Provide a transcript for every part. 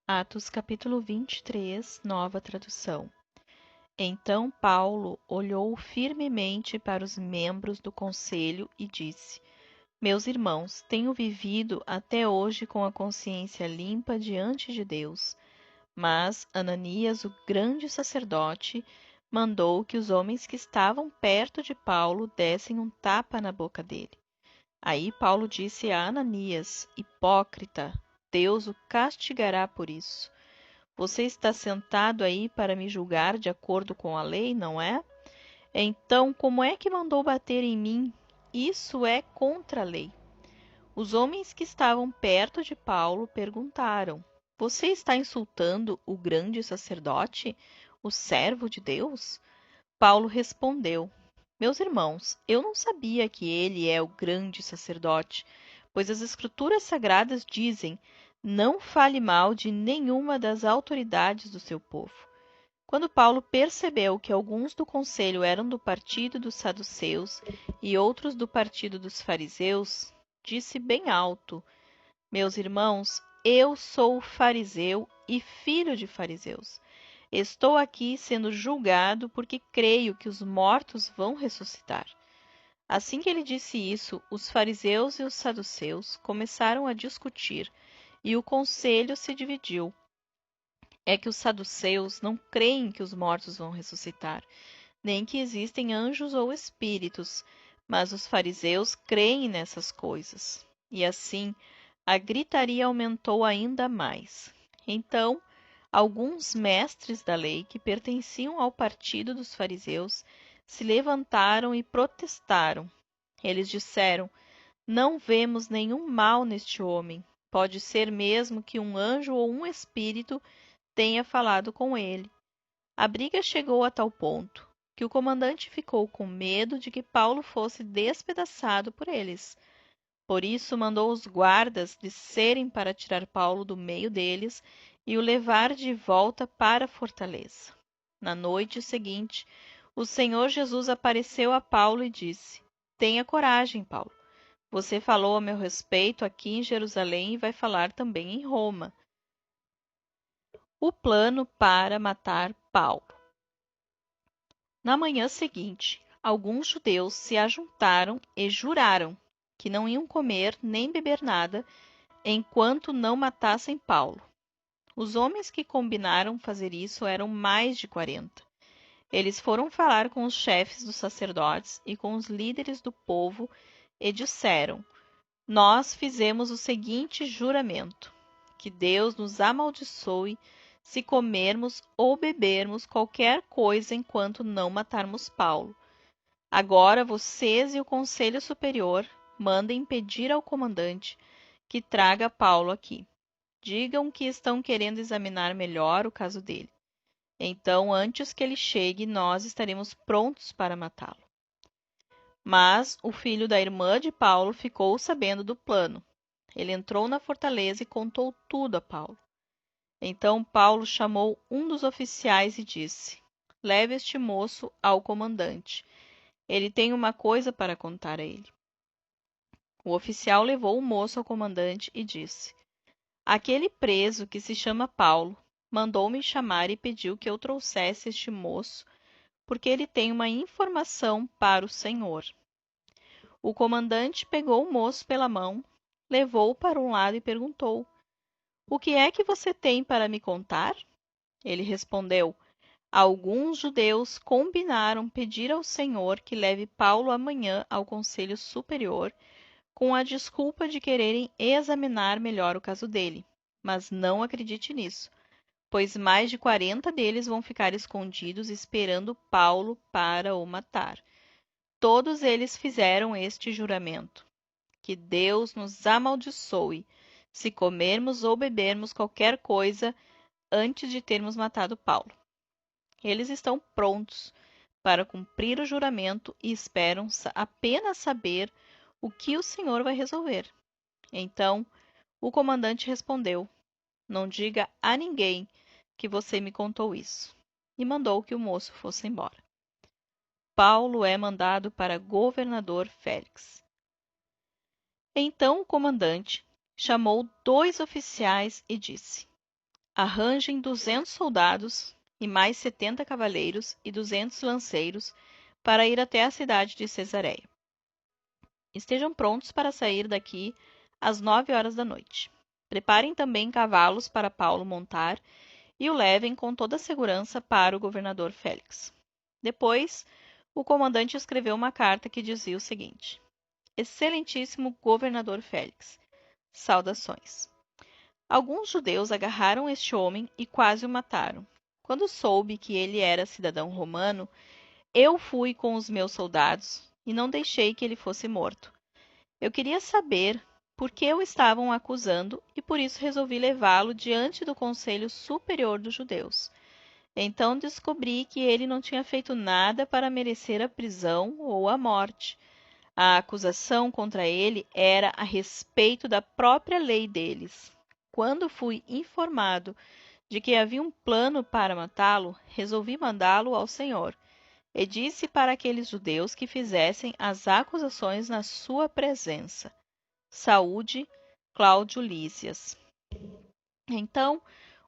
Atos capítulo 23, nova tradução. Então Paulo olhou firmemente para os membros do conselho e disse: Meus irmãos, tenho vivido até hoje com a consciência limpa diante de Deus. Mas Ananias, o grande sacerdote, mandou que os homens que estavam perto de Paulo dessem um tapa na boca dele. Aí Paulo disse a Ananias: Hipócrita, Deus o castigará por isso. Você está sentado aí para me julgar de acordo com a lei, não é? Então, como é que mandou bater em mim? Isso é contra a lei. Os homens que estavam perto de Paulo perguntaram: Você está insultando o grande sacerdote, o servo de Deus? Paulo respondeu: Meus irmãos, eu não sabia que ele é o grande sacerdote, pois as Escrituras Sagradas dizem: Não fale mal de nenhuma das autoridades do seu povo. Quando Paulo percebeu que alguns do conselho eram do partido dos saduceus e outros do partido dos fariseus, disse bem alto: Meus irmãos, eu sou fariseu e filho de fariseus. Estou aqui sendo julgado porque creio que os mortos vão ressuscitar. Assim que ele disse isso, os fariseus e os saduceus começaram a discutir, e o conselho se dividiu. É que os saduceus não creem que os mortos vão ressuscitar, nem que existem anjos ou espíritos, mas os fariseus creem nessas coisas. E assim, a gritaria aumentou ainda mais. Então, alguns mestres da lei que pertenciam ao partido dos fariseus se levantaram e protestaram. Eles disseram: Não vemos nenhum mal neste homem. Pode ser mesmo que um anjo ou um espírito tenha falado com ele. A briga chegou a tal ponto que o comandante ficou com medo de que Paulo fosse despedaçado por eles. Por isso mandou os guardas descerem para tirar Paulo do meio deles e o levar de volta para a fortaleza. Na noite seguinte, o Senhor Jesus apareceu a Paulo e disse: Tenha coragem, Paulo. Você falou a meu respeito aqui em Jerusalém e vai falar também em Roma. O plano para matar Paulo. Na manhã seguinte, alguns judeus se ajuntaram e juraram que não iam comer nem beber nada enquanto não matassem Paulo. Os homens que combinaram fazer isso eram mais de 40. Eles foram falar com os chefes dos sacerdotes e com os líderes do povo e disseram: Nós fizemos o seguinte juramento: que Deus nos amaldiçoe se comermos ou bebermos qualquer coisa enquanto não matarmos Paulo. Agora vocês e o Conselho Superior mandem pedir ao comandante que traga Paulo aqui. Digam que estão querendo examinar melhor o caso dele. Então, antes que ele chegue, nós estaremos prontos para matá-lo. Mas o filho da irmã de Paulo ficou sabendo do plano. Ele entrou na fortaleza e contou tudo a Paulo. Então Paulo chamou um dos oficiais e disse: Leve este moço ao comandante. Ele tem uma coisa para contar a ele. O oficial levou o moço ao comandante e disse: Aquele preso que se chama Paulo mandou-me chamar e pediu que eu trouxesse este moço, porque ele tem uma informação para o senhor. O comandante pegou o moço pela mão, levou-o para um lado e perguntou: O que é que você tem para me contar? Ele respondeu: Alguns judeus combinaram pedir ao Senhor que leve Paulo amanhã ao Conselho Superior com a desculpa de quererem examinar melhor o caso dele. Mas não acredite nisso, pois mais de 40 deles vão ficar escondidos esperando Paulo para o matar. Todos eles fizeram este juramento: que Deus nos amaldiçoe se comermos ou bebermos qualquer coisa antes de termos matado Paulo. Eles estão prontos para cumprir o juramento e esperam apenas saber o que o Senhor vai resolver. Então o comandante respondeu: Não diga a ninguém que você me contou isso. E mandou que o moço fosse embora. Paulo é mandado para governador Félix. Então o comandante chamou 2 oficiais e disse: arranjem 200 soldados e mais 70 cavaleiros e 200 lanceiros para ir até a cidade de Cesareia. Estejam prontos para sair daqui às 9 horas da noite. Preparem também cavalos para Paulo montar e o levem com toda a segurança para o governador Félix. Depois, o comandante escreveu uma carta que dizia o seguinte: Excelentíssimo governador Félix, saudações. Alguns judeus agarraram este homem e quase o mataram. Quando soube que ele era cidadão romano, eu fui com os meus soldados e não deixei que ele fosse morto. Eu queria saber por que o estavam acusando e por isso resolvi levá-lo diante do Conselho Superior dos Judeus. Então descobri que ele não tinha feito nada para merecer a prisão ou a morte. A acusação contra ele era a respeito da própria lei deles. Quando fui informado de que havia um plano para matá-lo, resolvi mandá-lo ao Senhor. E disse para aqueles judeus que fizessem as acusações na sua presença. Saúde, Cláudio Lísias. Então,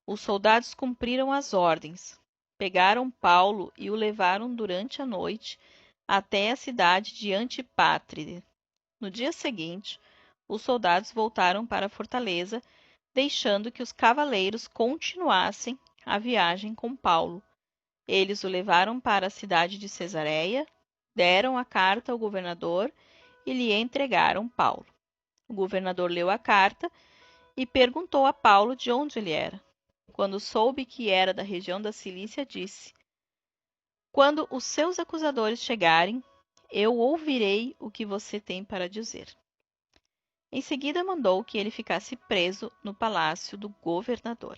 os soldados cumpriram as ordens. Pegaram Paulo e o levaram durante a noite até a cidade de Antipátride. No dia seguinte, os soldados voltaram para a fortaleza, deixando que os cavaleiros continuassem a viagem com Paulo. Eles o levaram para a cidade de Cesareia, deram a carta ao governador e lhe entregaram Paulo. O governador leu a carta e perguntou a Paulo de onde ele era. Quando soube que era da região da Cilícia, disse: Quando os seus acusadores chegarem, eu ouvirei o que você tem para dizer. Em seguida, mandou que ele ficasse preso no palácio do governador.